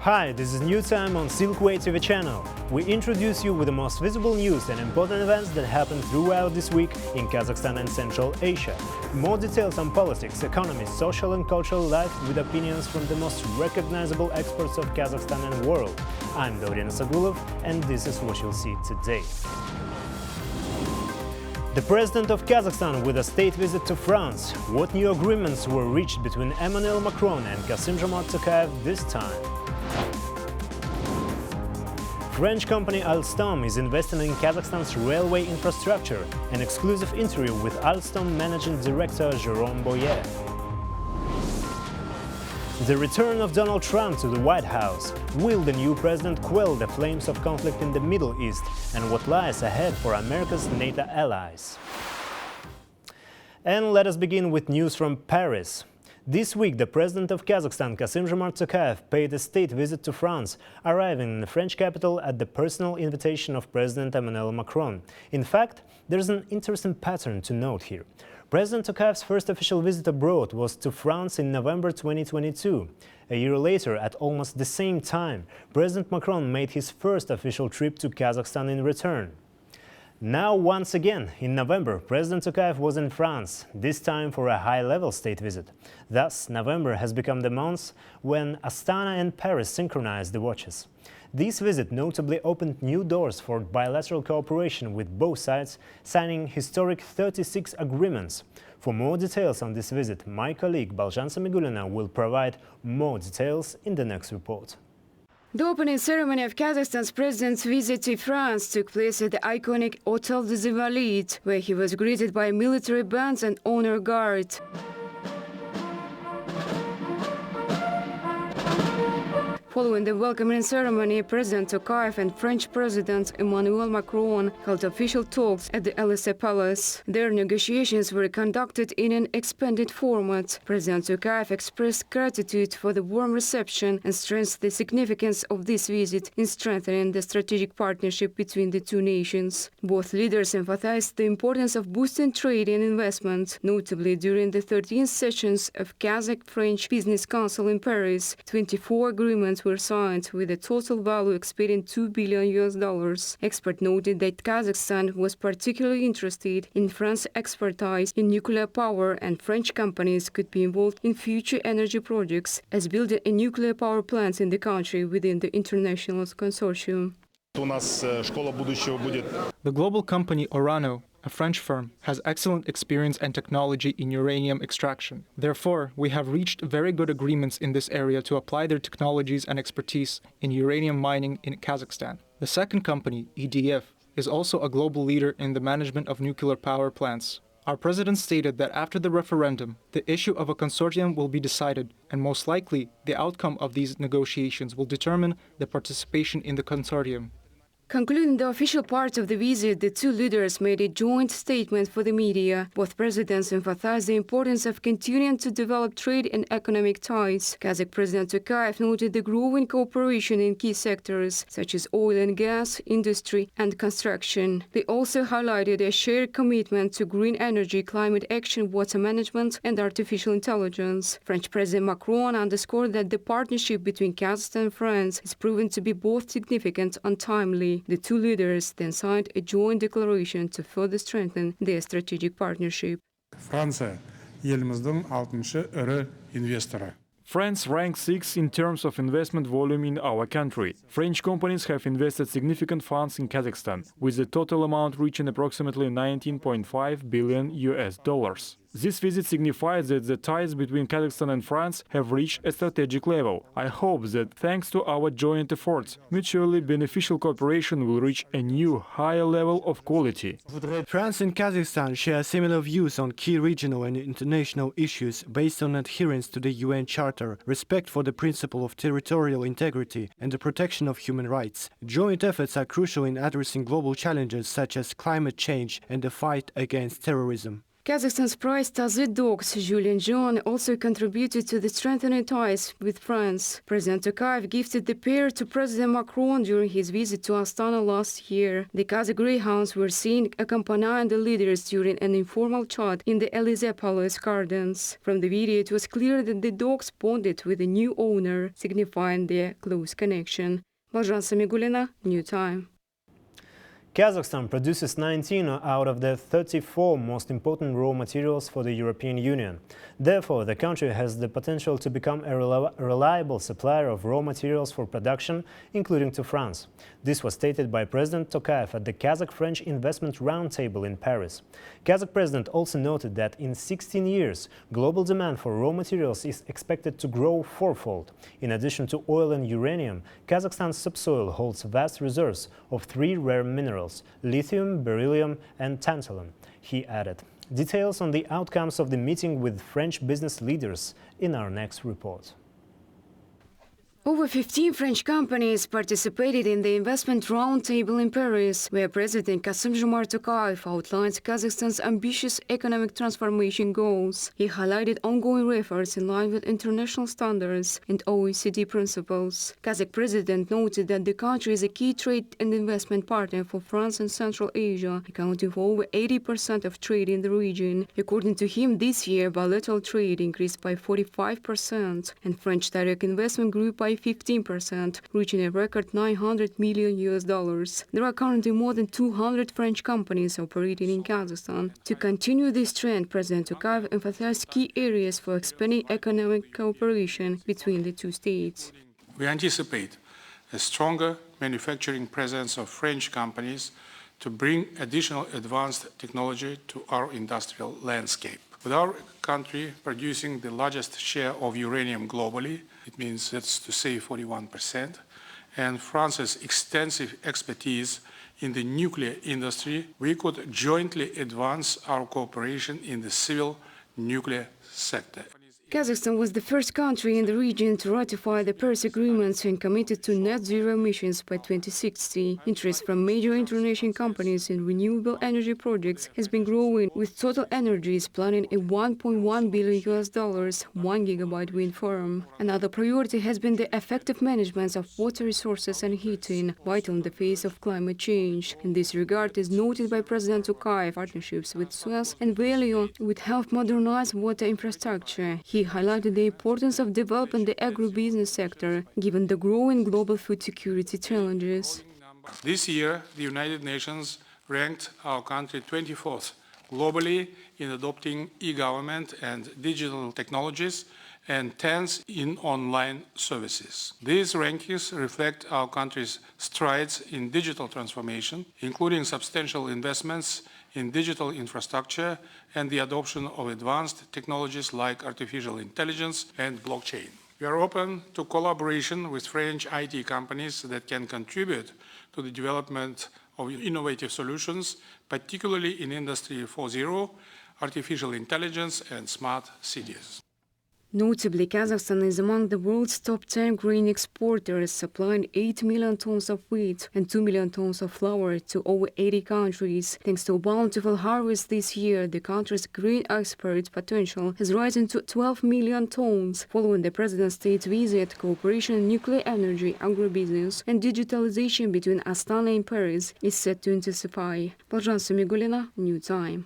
Hi, this is New Time on Silkway TV channel. We introduce you with the most visible news and important events that happened throughout this week in Kazakhstan and Central Asia. More details on politics, economy, social and cultural life with opinions from the most recognizable experts of Kazakhstan and world. I'm Dorian Sagulov and this is what you'll see today. The President of Kazakhstan with a state visit to France. What new agreements were reached between Emmanuel Macron and Kassym-Jomart Tokayev this time? French company Alstom is investing in Kazakhstan's railway infrastructure. An exclusive interview with Alstom Managing Director Jérôme Boyer. The return of Donald Trump to the White House. Will the new president quell the flames of conflict in the Middle East? And what lies ahead for America's NATO allies? And let us begin with news from Paris. This week, the president of Kazakhstan, Kassym-Jomart Tokayev, paid a state visit to France, arriving in the French capital at the personal invitation of President Emmanuel Macron. In fact, there's an interesting pattern to note here. President Tokayev's first official visit abroad was to France in November 2022. A year later, at almost the same time, President Macron made his first official trip to Kazakhstan in return. Now, once again, in November, President Tokayev was in France, this time for a high-level state visit. Thus, November has become the month when Astana and Paris synchronized the watches. This visit notably opened new doors for bilateral cooperation, with both sides signing historic 36 agreements. For more details on this visit, my colleague Balzhan Samigulina will provide more details in the next report. The opening ceremony of Kazakhstan's president's visit to France took place at the iconic Hôtel des Invalides, where he was greeted by military bands and honor guard. Following the welcoming ceremony, President Tokayev and French President Emmanuel Macron held official talks at the Élysée Palace. Their negotiations were conducted in an expanded format. President Tokayev expressed gratitude for the warm reception and stressed the significance of this visit in strengthening the strategic partnership between the two nations. Both leaders emphasized the importance of boosting trade and investment. Notably, during the 13th sessions of Kazakh-French Business Council in Paris, 24 agreements were signed with a total value exceeding $2 billion. Experts noted that Kazakhstan was particularly interested in France's expertise in nuclear power, and French companies could be involved in future energy projects, as building a nuclear power plant in the country within the international consortium. The global company Orano, a French firm, has excellent experience and technology in uranium extraction. Therefore, we have reached very good agreements in this area to apply their technologies and expertise in uranium mining in Kazakhstan. The second company, EDF, is also a global leader in the management of nuclear power plants. Our president stated that after the referendum, the issue of a consortium will be decided, and most likely, the outcome of these negotiations will determine the participation in the consortium. Concluding the official part of the visit, the two leaders made a joint statement for the media. Both presidents emphasized the importance of continuing to develop trade and economic ties. Kazakh President Tokayev noted the growing cooperation in key sectors, such as oil and gas, industry, and construction. They also highlighted a shared commitment to green energy, climate action, water management, and artificial intelligence. French President Macron underscored that the partnership between Kazakhstan and France has proven to be both significant and timely. The two leaders then signed a joint declaration to further strengthen their strategic partnership. France ranks 6th in terms of investment volume in our country. French companies have invested significant funds in Kazakhstan, with the total amount reaching approximately $19.5 billion. This visit signifies that the ties between Kazakhstan and France have reached a strategic level. I hope that, thanks to our joint efforts, mutually beneficial cooperation will reach a new, higher level of quality. France and Kazakhstan share similar views on key regional and international issues based on adherence to the UN Charter, respect for the principle of territorial integrity, and the protection of human rights. Joint efforts are crucial in addressing global challenges such as climate change and the fight against terrorism. Kazakhstan's prize Tazy dogs, Julian John, also contributed to the strengthening ties with France. President Tokayev gifted the pair to President Macron during his visit to Astana last year. The Kazakh greyhounds were seen accompanying the leaders during an informal chat in the Elysee Palace gardens. From the video, it was clear that the dogs bonded with the new owner, signifying their close connection. Balzhan Samigulina, New Time. Kazakhstan produces 19 out of the 34 most important raw materials for the European Union. Therefore, the country has the potential to become a reliable supplier of raw materials for production, including to France. This was stated by President Tokayev at the Kazakh-French Investment Roundtable in Paris. Kazakh president also noted that in 16 years, global demand for raw materials is expected to grow fourfold. In addition to oil and uranium, Kazakhstan's subsoil holds vast reserves of 3 rare minerals: lithium, beryllium and tantalum, he added. Details on the outcomes of the meeting with French business leaders in our next report. Over 15 French companies participated in the investment roundtable in Paris, where President Kassym-Jomart Tokayev outlined Kazakhstan's ambitious economic transformation goals. He highlighted ongoing efforts in line with international standards and OECD principles. Kazakh president noted that the country is a key trade and investment partner for France and Central Asia, accounting for over 80% of trade in the region. According to him, this year bilateral trade increased by 45%, and French direct investment grew by 15%, reaching a record $900 million. There are currently more than 200 French companies operating in Kazakhstan. To continue this trend, President Tokayev emphasized key areas for expanding economic cooperation between the two states. We anticipate a stronger manufacturing presence of French companies to bring additional advanced technology to our industrial landscape. With our country producing the largest share of uranium globally, it means that's to say 41%, and France's extensive expertise in the nuclear industry, we could jointly advance our cooperation in the civil nuclear sector. Kazakhstan was the first country in the region to ratify the Paris Agreement and committed to net zero emissions by 2060. Interest from major international companies in renewable energy projects has been growing, with Total Energies planning a $1.1 billion 1 gigawatt wind farm. Another priority has been the effective management of water resources and heating, vital in the face of climate change. In this regard, is noted by President Tokayev, partnerships with Suez and Valeo would help modernize water infrastructure. He highlighted the importance of developing the agribusiness sector, given the growing global food security challenges. This year, the United Nations ranked our country 24th globally in adopting e-government and digital technologies and 10th in online services. These rankings reflect our country's strides in digital transformation, including substantial investments in digital infrastructure and the adoption of advanced technologies like artificial intelligence and blockchain. We are open to collaboration with French IT companies that can contribute to the development of innovative solutions, particularly in Industry 4.0, artificial intelligence and smart cities. Notably, Kazakhstan is among the world's top 10 grain exporters, supplying 8 million tons of wheat and 2 million tons of flour to over 80 countries. Thanks to a bountiful harvest this year, the country's grain export potential has risen to 12 million tons. Following the president's state visit, cooperation in nuclear energy, agribusiness and digitalization between Astana and Paris is set to intensify. Balzhan Samigulina, New Time.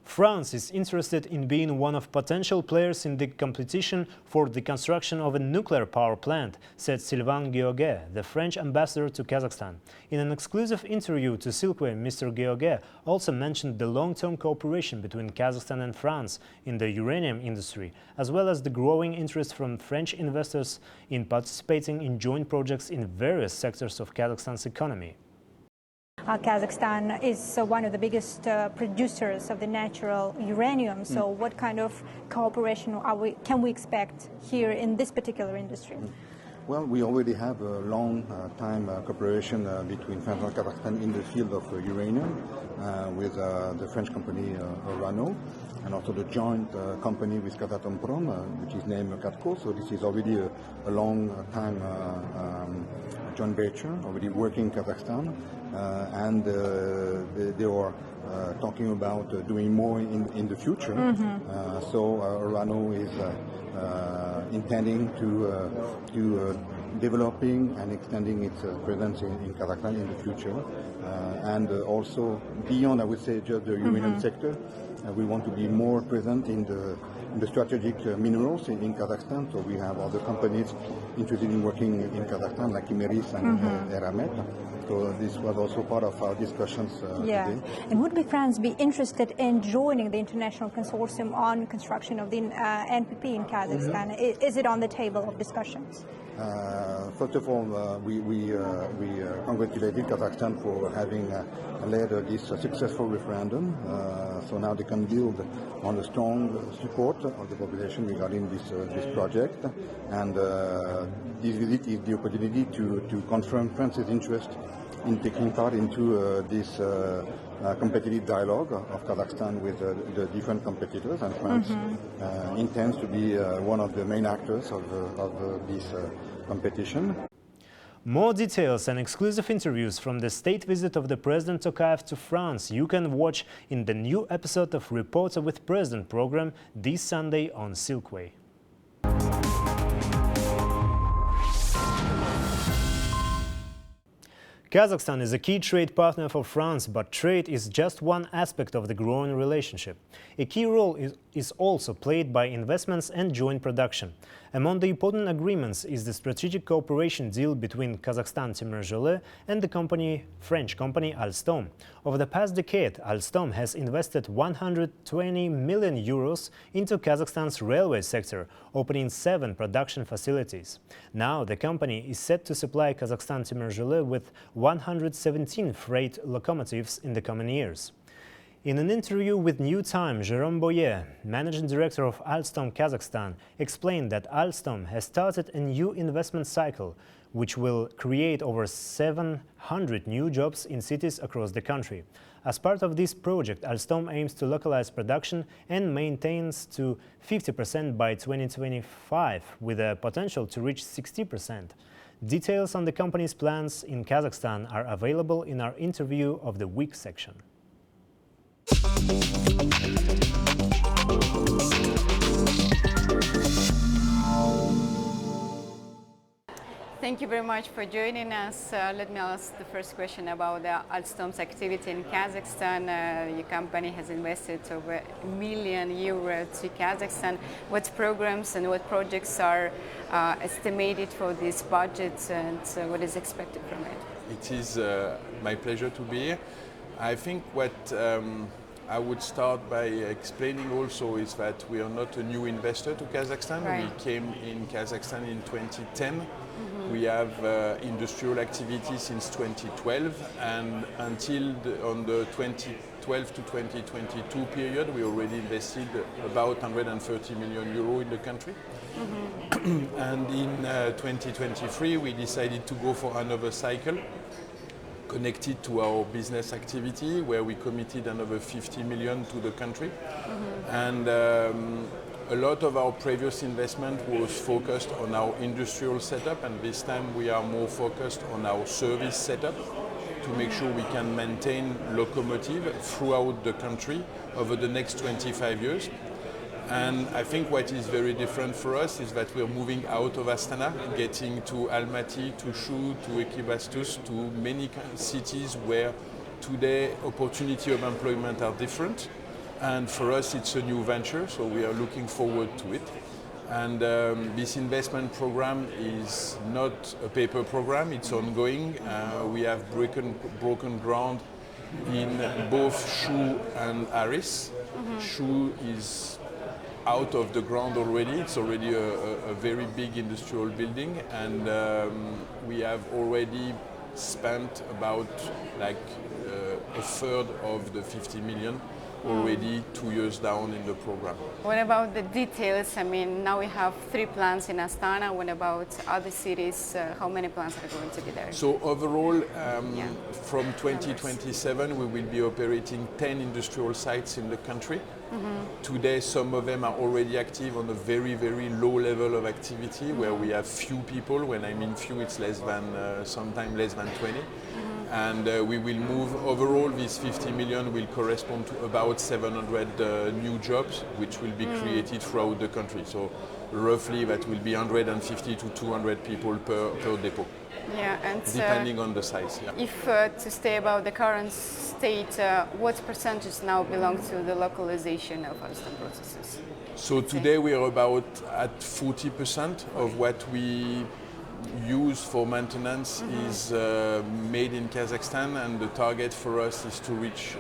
France is interested in being one of potential players in the competition for the construction of a nuclear power plant, said Sylvain Guioguet, the French ambassador to Kazakhstan. In an exclusive interview to Silkwe, Mr. Guioguet also mentioned the long-term cooperation between Kazakhstan and France in the uranium industry, as well as the growing interest from French investors in participating in joint projects in various sectors of Kazakhstan's economy. Kazakhstan is one of the biggest producers of the natural uranium. So what kind of cooperation can we expect here in this particular industry? Well, we already have a long time cooperation between France and Kazakhstan in the field of uranium with the French company Orano, and also the joint company with Kazatomprom, which is named Kazakh. So this is already a long time joint venture, already working in Kazakhstan, and they are talking about doing more in the future. So Orano is intending to developing and extending its presence in Kazakhstan in the future, and also beyond, I would say, just the uranium sector. We want to be more present in the strategic minerals in Kazakhstan. So we have other companies interested in working in Kazakhstan, like Imeris and Eramet. So this was also part of our discussions today. And would France be interested in joining the international consortium on construction of the NPP in Kazakhstan? Is it on the table of discussions? First of all, we congratulated Kazakhstan for having led this successful referendum. So now they can build on the strong support of the population regarding this project. And this visit is the opportunity to confirm France's interest in taking part into this competitive dialogue of Kazakhstan with the different competitors, and France intends to be one of the main actors of this competition. More details and exclusive interviews from the state visit of the President Tokayev to France you can watch in the new episode of Reporter with President program this Sunday on Silkway. Kazakhstan is a key trade partner for France, but trade is just one aspect of the growing relationship. A key role is also played by investments and joint production. Among the important agreements is the strategic cooperation deal between Kazakhstan Temirjoly and the French company Alstom. Over the past decade, Alstom has invested 120 million euros into Kazakhstan's railway sector, opening 7 production facilities. Now the company is set to supply Kazakhstan Temirjoly with 117 freight locomotives in the coming years. In an interview with New Time, Jérôme Boyer, managing director of Alstom Kazakhstan, explained that Alstom has started a new investment cycle, which will create over 700 new jobs in cities across the country. As part of this project, Alstom aims to localize production and maintains to 50% by 2025, with a potential to reach 60%. Details on the company's plans in Kazakhstan are available in our Interview of the Week section. Thank you very much for joining us. Let me ask the first question about Alstom's activity in Kazakhstan. Your company has invested over €1 million to Kazakhstan. What programs and what projects are estimated for this budget, and what is expected from it? It is my pleasure to be here. I think what I would start by explaining also is that we are not a new investor to Kazakhstan. Right. We came in Kazakhstan in 2010. We have industrial activity since 2012, and until on the 2012 to 2022 period, we already invested about 130 million euro in the country. And in 2023, we decided to go for another cycle connected to our business activity, where we committed another 50 million to the country. And a lot of our previous investment was focused on our industrial setup, and this time we are more focused on our service setup to make sure we can maintain locomotive throughout the country over the next 25 years. And I think what is very different for us is that we are moving out of Astana, getting to Almaty, to Shu, to Ekibastus, to many cities where today opportunity of employment are different. And for us it's a new venture, so we are looking forward to it. And this investment program is not a paper program, it's ongoing. We have broken ground in both Shu and Aris. Shu is out of the ground already. It's already a very big industrial building, and we have already spent about a third of the 50 million already 2 years down in the program. What about the details? I mean, now we have 3 plants in Astana. What about other cities? How many plants are going to be there? So overall, from 2027, we will be operating 10 industrial sites in the country. Today, some of them are already active on a very, very low level of activity where we have few people. When I mean few, it's less than, sometimes less than 20. And we will move, overall, this 50 million will correspond to about 700 new jobs, which will be created throughout the country. So roughly that will be 150 to 200 people per depot. Yeah, and depending on the size. Yeah. If to stay about the current state, what percentage now belongs to the localization of Alstom processes? So today we are about at 40% of what we use for maintenance is made in Kazakhstan, and the target for us is to reach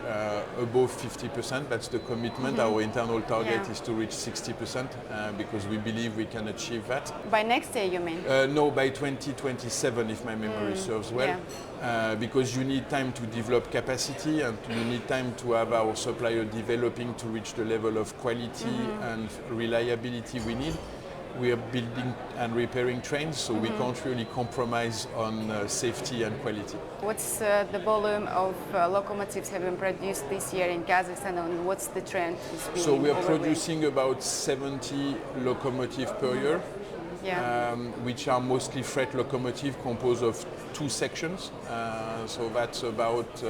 above 50%. That's the commitment. Our internal target is to reach 60% because we believe we can achieve that. By next year, you mean? No, by 2027, if my memory serves well. Because you need time to develop capacity and you need time to have our supplier developing to reach the level of quality and reliability we need. We are building and repairing trains, so we can't really compromise on safety and quality. What's the volume of locomotives have been produced this year in Kazakhstan, and what's the trend? So we are producing about 70 locomotives per year, which are mostly freight locomotives composed of 2 sections. So that's about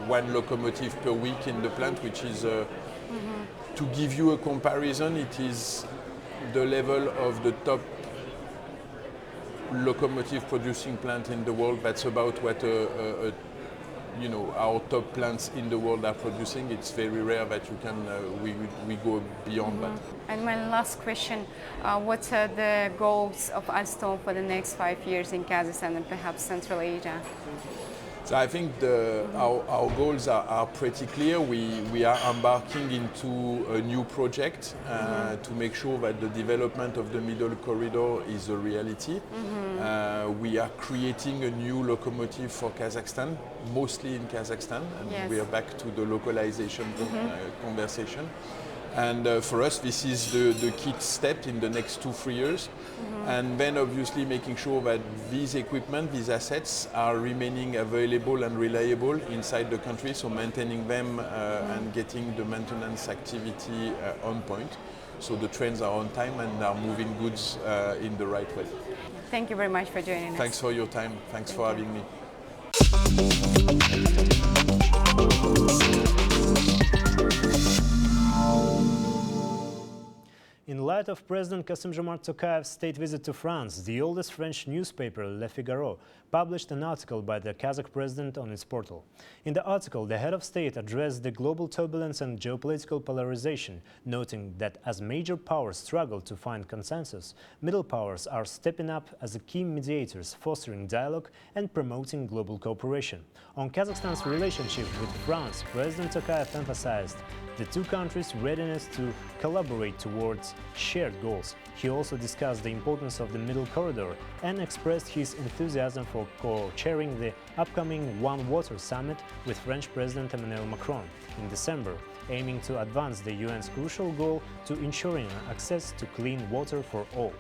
1 locomotive per week in the plant, which is, to give you a comparison, it is the level of the top locomotive producing plant in the world. That's about what our top plants in the world are producing. It's very rare that you can we go beyond that. And my last question: what are the goals of Alstom for the next 5 years in Kazakhstan and perhaps Central Asia? So I think our goals are pretty clear. We are embarking into a new project to make sure that the development of the middle corridor is a reality. We are creating a new locomotive for Kazakhstan, mostly in Kazakhstan, and we are back to the localization conversation. And for us, this is the key step in the next 2-3 years. And then obviously making sure that these equipment, these assets are remaining available and reliable inside the country, so maintaining them and getting the maintenance activity on point. So the trains are on time and are moving goods in the right way. Thank you very much for joining us. Thanks for your time. Thanks for having me. In light of President Kassym-Jomart Tokayev's state visit to France, the oldest French newspaper, Le Figaro, published an article by the Kazakh president on its portal. In the article, the head of state addressed the global turbulence and geopolitical polarization, noting that as major powers struggle to find consensus, middle powers are stepping up as key mediators, fostering dialogue and promoting global cooperation. On Kazakhstan's relationship with France, President Tokayev emphasized the two countries' readiness to collaborate towards shared goals. He also discussed the importance of the Middle Corridor and expressed his enthusiasm for co-chairing the upcoming One Water Summit with French President Emmanuel Macron in December, aiming to advance the UN's crucial goal to ensuring access to clean water for all.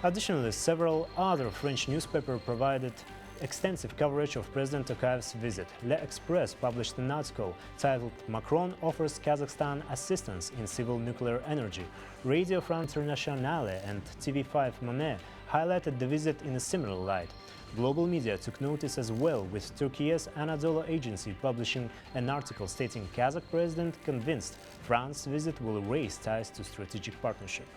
Additionally, several other French newspapers provided extensive coverage of President Tokayev's visit. L'Express published an article titled "Macron offers Kazakhstan assistance in civil nuclear energy." Radio France Internationale and TV5 Monet highlighted the visit in a similar light. Global media took notice as well, with Turkey's Anadolu agency publishing an article stating Kazakh president convinced France's visit will raise ties to strategic partnership.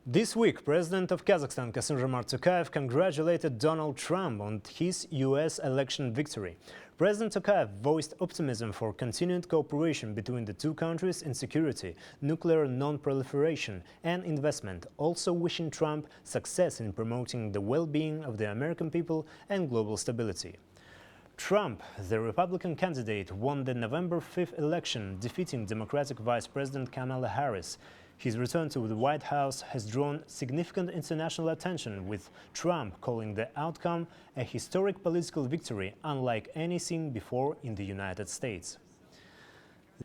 This week, President of Kazakhstan Kassym-Jomart Tokayev congratulated Donald Trump on his U.S. election victory. President Tokayev voiced optimism for continued cooperation between the two countries in security, nuclear non-proliferation and investment, also wishing Trump success in promoting the well-being of the American people and global stability. Trump, the Republican candidate, won the November 5th election, defeating Democratic Vice President Kamala Harris. His return to the White House has drawn significant international attention, with Trump calling the outcome a historic political victory unlike any seen before in the United States.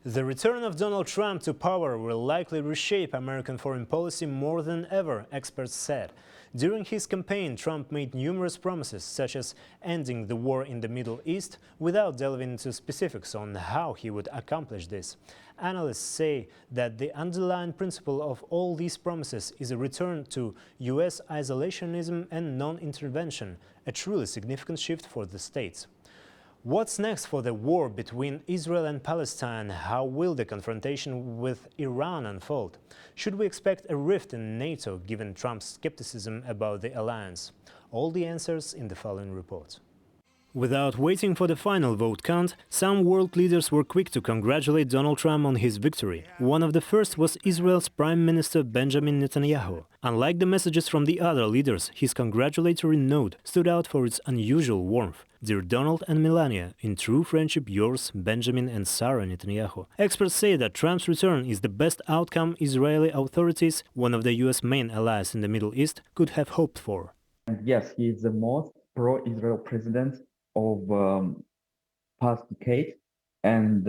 The return of Donald Trump to power will likely reshape American foreign policy more than ever, experts said. During his campaign, Trump made numerous promises, such as ending the war in the Middle East, without delving into specifics on how he would accomplish this. Analysts say that the underlying principle of all these promises is a return to US isolationism and non-intervention, a truly significant shift for the states. What's next for the war between Israel and Palestine? How will the confrontation with Iran unfold? Should we expect a rift in NATO given Trump's skepticism about the alliance? All the answers in the following report. Without waiting for the final vote count, some world leaders were quick to congratulate Donald Trump on his victory. One of the first was Israel's Prime Minister Benjamin Netanyahu. Unlike the messages from the other leaders, his congratulatory note stood out for its unusual warmth. Dear Donald and Melania, in true friendship yours, Benjamin and Sarah Netanyahu. Experts say that Trump's return is the best outcome Israeli authorities, one of the US main allies in the Middle East, could have hoped for. And yes, he is the most pro-Israel president of past decade, and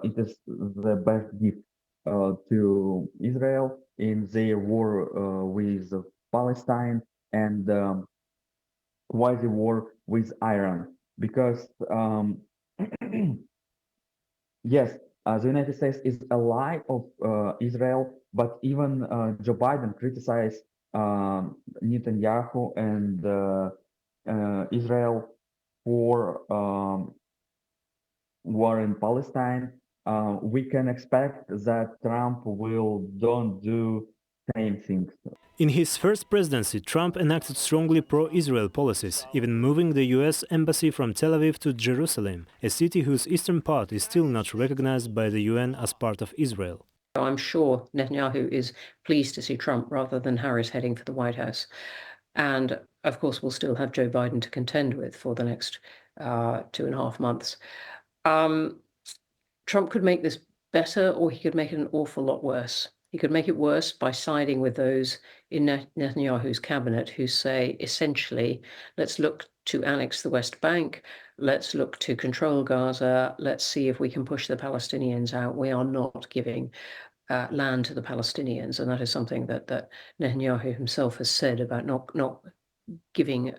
it is the best gift to Israel in their war with Palestine and quasi-war with Iran. Because yes, the United States is ally of Israel, but even Joe Biden criticized Netanyahu and Israel for war in Palestine. We can expect that Trump will don't do same things. In his first presidency, Trump enacted strongly pro-Israel policies, even moving the US embassy from Tel Aviv to Jerusalem, a city whose eastern part is still not recognized by the UN as part of Israel. I'm sure Netanyahu is pleased to see Trump rather than Harris heading for the White House. And of course, we'll still have Joe Biden to contend with for the next 2.5 months. Trump could make this better, or he could make it an awful lot worse. He could make it worse by siding with those in Netanyahu's cabinet who say, essentially, let's look to annex the West Bank, let's look to control Gaza, let's see if we can push the Palestinians out. We are not giving land to the Palestinians, and that is something that Netanyahu himself has said about not giving,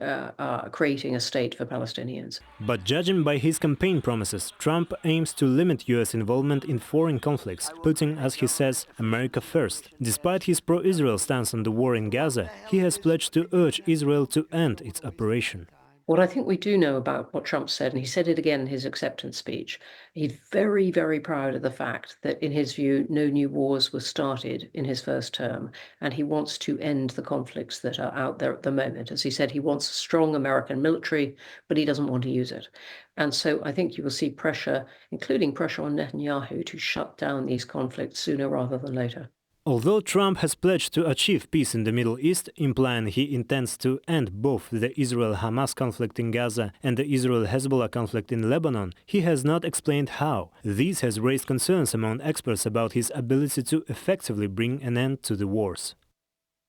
creating a state for Palestinians. But judging by his campaign promises, Trump aims to limit US involvement in foreign conflicts, putting, as he says, America first. Despite his pro-Israel stance on the war in Gaza, he has pledged to urge Israel to end its operation. What I think we do know about what Trump said, and he said it again in his acceptance speech, he's very, very proud of the fact that, in his view, no new wars were started in his first term, and he wants to end the conflicts that are out there at the moment. As he said, he wants a strong American military, but he doesn't want to use it. And so I think you will see pressure, including pressure on Netanyahu, to shut down these conflicts sooner rather than later. Although Trump has pledged to achieve peace in the Middle East, implying he intends to end both the Israel-Hamas conflict in Gaza and the Israel-Hezbollah conflict in Lebanon, he has not explained how. This has raised concerns among experts about his ability to effectively bring an end to the wars.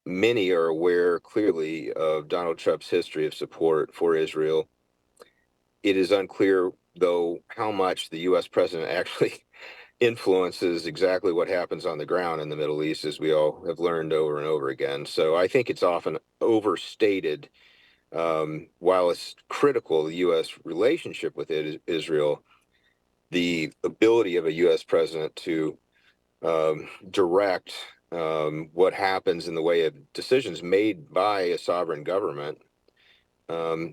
Many are aware clearly of Donald Trump's history of support for Israel. It is unclear, though, how much the U.S. president actually influences exactly what happens on the ground in the Middle East, as we all have learned over and over again. So I think it's often overstated. While it's critical, the U.S. relationship with Israel, the ability of a U.S. president to direct what happens in the way of decisions made by a sovereign government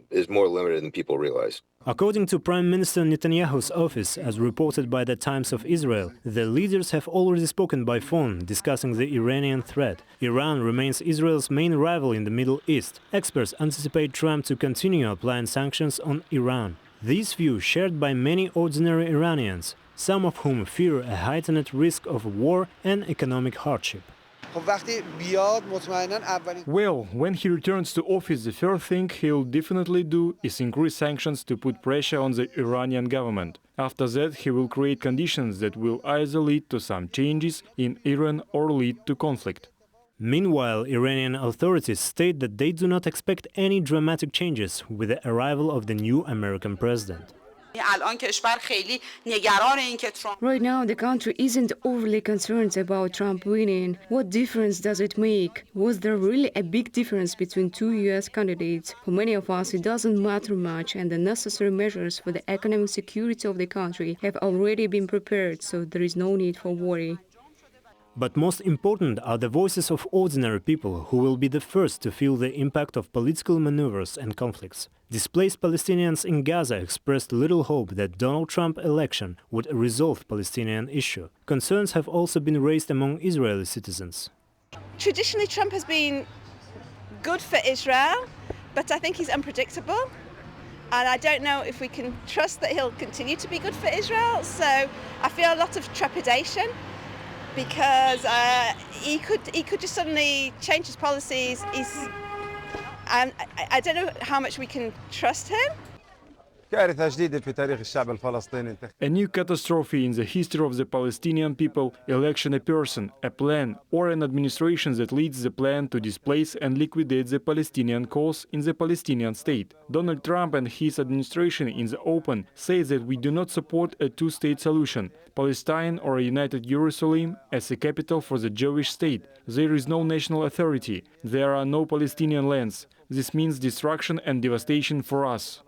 is more limited than people realize. According to Prime Minister Netanyahu's office, as reported by the Times of Israel, the leaders have already spoken by phone, discussing the Iranian threat. Iran remains Israel's main rival in the Middle East. Experts anticipate Trump to continue applying sanctions on Iran. This view shared by many ordinary Iranians, some of whom fear a heightened risk of war and economic hardship. Well, when he returns to office, the first thing he'll definitely do is increase sanctions to put pressure on the Iranian government. After that, he will create conditions that will either lead to some changes in Iran or lead to conflict. Meanwhile, Iranian authorities state that they do not expect any dramatic changes with the arrival of the new American president. Right now, the country isn't overly concerned about Trump winning. What difference does it make? Was there really a big difference between two US candidates? For many of us, it doesn't matter much, and the necessary measures for the economic security of the country have already been prepared, so there is no need for worry. But most important are the voices of ordinary people who will be the first to feel the impact of political maneuvers and conflicts. Displaced Palestinians in Gaza expressed little hope that Donald Trump's election would resolve the Palestinian issue. Concerns have also been raised among Israeli citizens. Traditionally, Trump has been good for Israel, but I think he's unpredictable. And I don't know if we can trust that he'll continue to be good for Israel. So I feel a lot of trepidation, because he could just suddenly change his policies. I don't know how much we can trust him. A new catastrophe in the history of the Palestinian people, election a person, a plan, or an administration that leads the plan to displace and liquidate the Palestinian cause in the Palestinian state. Donald Trump and his administration in the open say that we do not support a two-state solution, Palestine or a united Jerusalem as a capital for the Jewish state. There is no national authority. There are no Palestinian lands. This means destruction and devastation for us.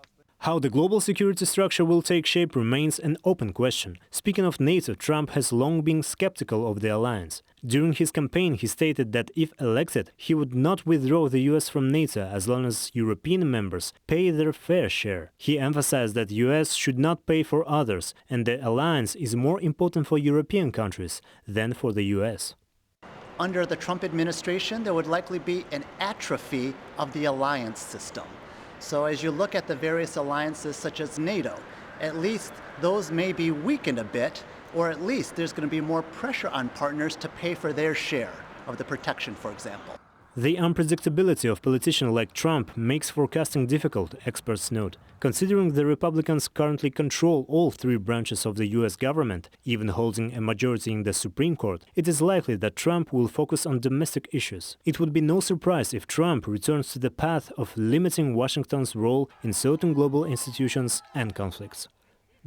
How the global security structure will take shape remains an open question. Speaking of NATO, Trump has long been skeptical of the alliance. During his campaign, he stated that if elected, he would not withdraw the US from NATO as long as European members pay their fair share. He emphasized that the US should not pay for others, and the alliance is more important for European countries than for the US. Under the Trump administration, there would likely be an atrophy of the alliance system. So as you look at the various alliances such as NATO, at least those may be weakened a bit, or at least there's going to be more pressure on partners to pay for their share of the protection, for example. The unpredictability of politicians like Trump makes forecasting difficult, experts note. Considering the Republicans currently control all three branches of the US government, even holding a majority in the Supreme Court, it is likely that Trump will focus on domestic issues. It would be no surprise if Trump returns to the path of limiting Washington's role in certain global institutions and conflicts.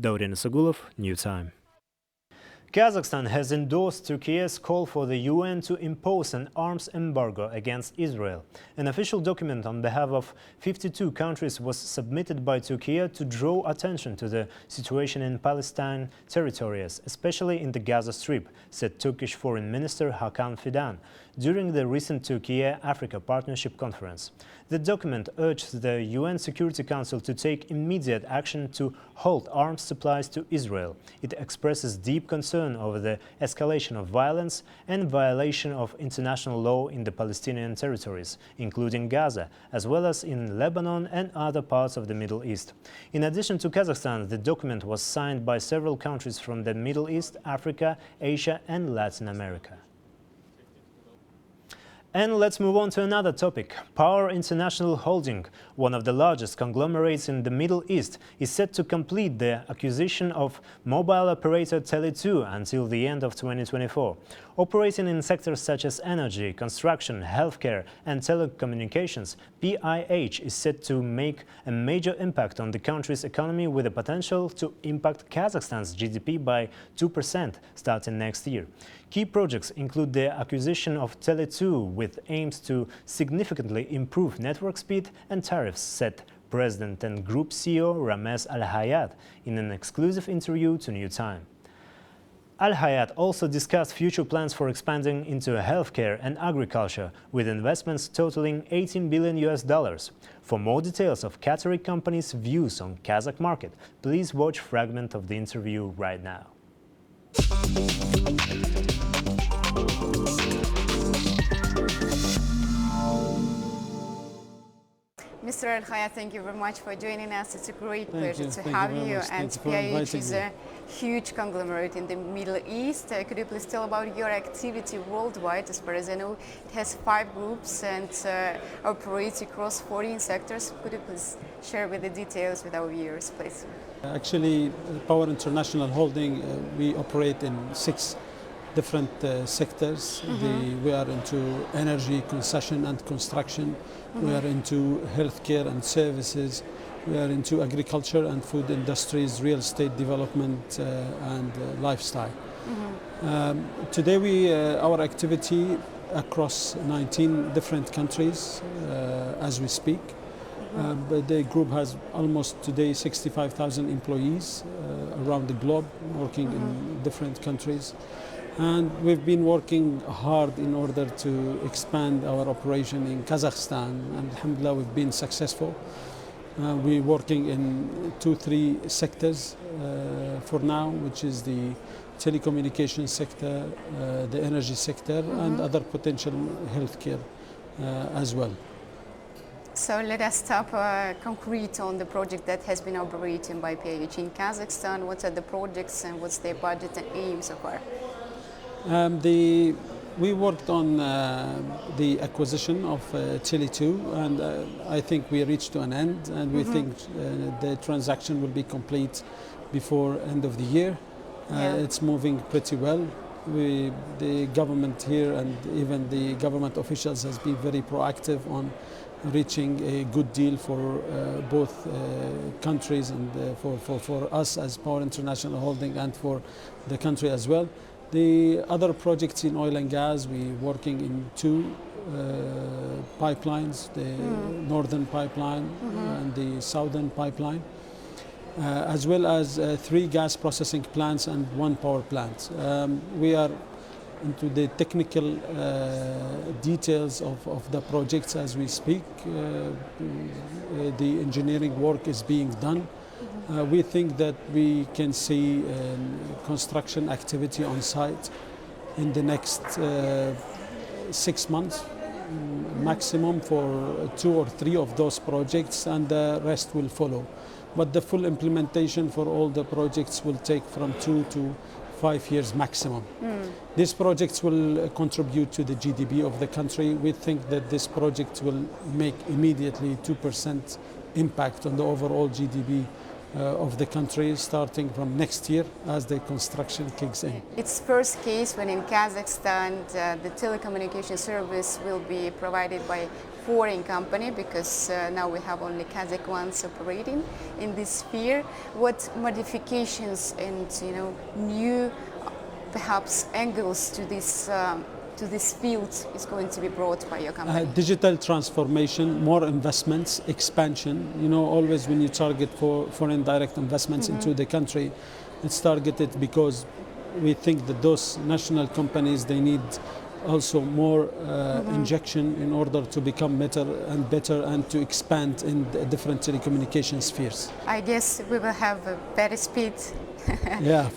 Daurin Isagulov, New Time. Kazakhstan has endorsed Turkey's call for the UN to impose an arms embargo against Israel. An official document on behalf of 52 countries was submitted by Turkey to draw attention to the situation in Palestine territories, especially in the Gaza Strip, said Turkish Foreign Minister Hakan Fidan during the recent Turkey-Africa Partnership Conference. The document urged the UN Security Council to take immediate action to halt arms supplies to Israel. It expresses deep concern over the escalation of violence and violation of international law in the Palestinian territories, including Gaza, as well as in Lebanon and other parts of the Middle East. In addition to Kazakhstan, the document was signed by several countries from the Middle East, Africa, Asia and Latin America. And let's move on to another topic. Power International Holding, one of the largest conglomerates in the Middle East, is set to complete the acquisition of mobile operator Tele2 until the end of 2024. Operating in sectors such as energy, construction, healthcare and telecommunications, PIH is set to make a major impact on the country's economy with the potential to impact Kazakhstan's GDP by 2% starting next year. Key projects include the acquisition of Tele2 with aims to significantly improve network speed and tariffs, said President and Group CEO Ramez Al-Hayat in an exclusive interview to New Time. Al-Hayat also discussed future plans for expanding into healthcare and agriculture, with investments totaling $18 billion. For more details of Qatari companies' views on Kazakh market, please watch a fragment of the interview right now. Mr. Al-Khaya, thank you very much for joining us. It's a great pleasure to Thank have you very you. much. And Thank you for PIH inviting is me. a huge conglomerate in the Middle East. Could you please tell about your activity worldwide? As far as I know, it has 5 groups and operates across 14 sectors. Could you please share with the details with our viewers, please? Actually, Power International Holding, we operate in 6 different sectors. We are into energy, concession and construction. We are into healthcare and services. We are into agriculture and food industries, real estate development and lifestyle. Today our activity across 19 different countries as we speak. But the group has almost today 65,000 employees around the globe working in different countries. And we've been working hard in order to expand our operation in Kazakhstan, and alhamdulillah we've been successful. We're working in 2-3 sectors for now, which is the telecommunications sector, the energy sector, and other potential healthcare as well. So let us stop concrete on the project that has been operating by PIH in Kazakhstan. What are the projects and what's their budget and aim so far? We worked on the acquisition of Tele2, and I think we reached to an end, and we think the transaction will be complete before end of the year. It's moving pretty well. The government here and even the government officials has been very proactive on reaching a good deal for both countries and for us as Power International Holding and for the country as well. The other projects in oil and gas, we're working in 2 pipelines, the northern pipeline and the southern pipeline, as well as 3 gas processing plants and 1 power plant. We are into the technical details of the projects as we speak. The engineering work is being done. We think that we can see construction activity on site in the next 6 months maximum for 2 or 3 of those projects, and the rest will follow. But the full implementation for all the projects will take from 2 to 5 years maximum. These projects will contribute to the GDP of the country. We think that this project will make immediately 2% impact on the overall GDP of the country starting from next year as the construction kicks in. It's first case when in Kazakhstan the telecommunication service will be provided by foreign company, because now we have only Kazakh ones operating in this sphere. What modifications and new perhaps angles to this field is going to be brought by your company? Digital transformation, more investments, expansion. Always when you target for foreign direct investments into the country, it's targeted because we think that those national companies, they need also more injection in order to become better and to expand in the different telecommunication spheres. I guess we will have a better speed,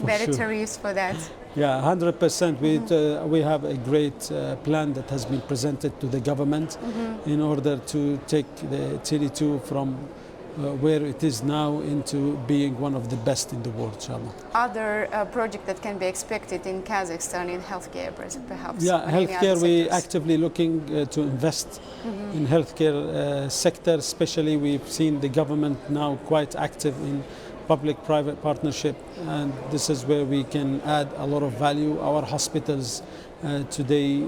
better tariffs for that. Yeah, 100%. We have a great plan that has been presented to the government in order to take the Tele2 from where it is now into being one of the best in the world, inshallah. Other project that can be expected in Kazakhstan in healthcare, perhaps? Yeah, healthcare, we're actively looking to invest in healthcare sector. Especially we've seen the government now quite active in public-private partnership, and this is where we can add a lot of value. Our hospitals today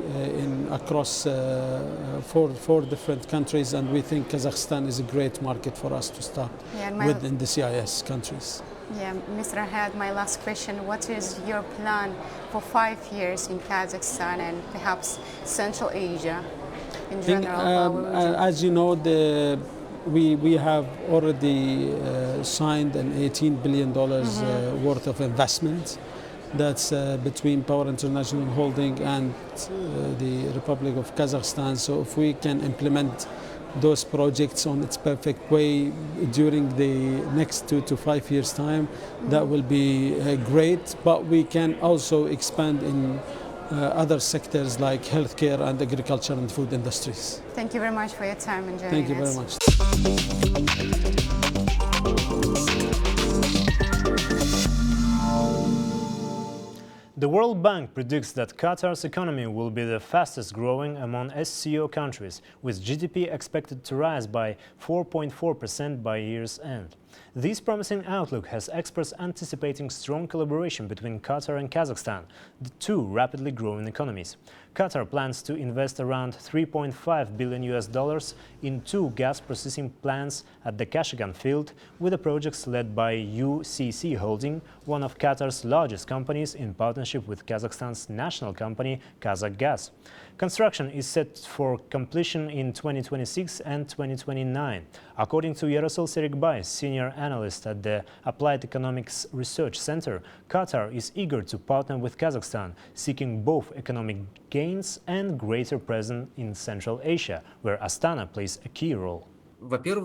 across 4 different countries, and we think Kazakhstan is a great market for us to start with in the CIS countries. Yeah, Mr. Ahad, my last question. What is your plan for 5 years in Kazakhstan and perhaps Central Asia in general? As you know, we have already signed an $18 billion worth of investment. That's between Power International Holding and the Republic of Kazakhstan. So if we can implement those projects on its perfect way during the next 2 to 5 years' time, that will be great. But we can also expand in other sectors like healthcare and agriculture and food industries. Thank you very much for your time and joining us. Thank you very much. The World Bank predicts that Qatar's economy will be the fastest growing among SCO countries, with GDP expected to rise by 4.4% by year's end. This promising outlook has experts anticipating strong collaboration between Qatar and Kazakhstan, the two rapidly growing economies. Qatar plans to invest around $3.5 billion in two gas processing plants at the Kashagan field, with the projects led by UCC Holding, one of Qatar's largest companies, in partnership with Kazakhstan's national company Kazakh Gas. Construction is set for completion in 2026 and 2029. According to Yaroslav Serikbai, senior analyst at the Applied Economics Research Center, Qatar is eager to partner with Kazakhstan, seeking both economic gains and greater presence in Central Asia, where Astana plays a key role. First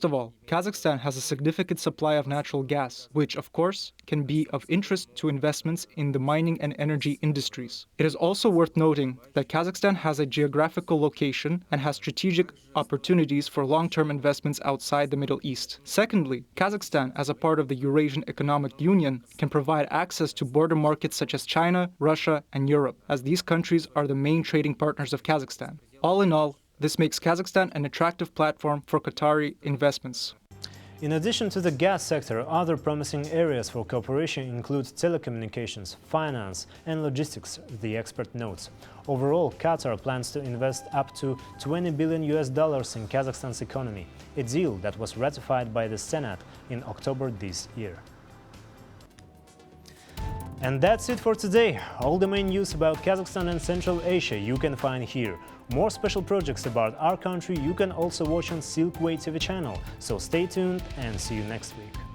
of all, Kazakhstan has a significant supply of natural gas, which, of course, can be of interest to investments in the mining and energy industries. It is also worth noting that Kazakhstan has a geographical location and has strategic opportunities for long-term investments outside the Middle East. Secondly, Kazakhstan, as a part of the Eurasian Economic Union, can provide access to border markets such as China, Russia, and Europe, as these countries are the main trading partners of Kazakhstan. All in all, this makes Kazakhstan an attractive platform for Qatari investments. In addition to the gas sector, other promising areas for cooperation include telecommunications, finance and logistics, the expert notes. Overall, Qatar plans to invest up to $20 billion in Kazakhstan's economy, a deal that was ratified by the Senate in October this year. And that's it for today. All the main news about Kazakhstan and Central Asia you can find here. More special projects about our country you can also watch on Silkway TV channel. So stay tuned and see you next week.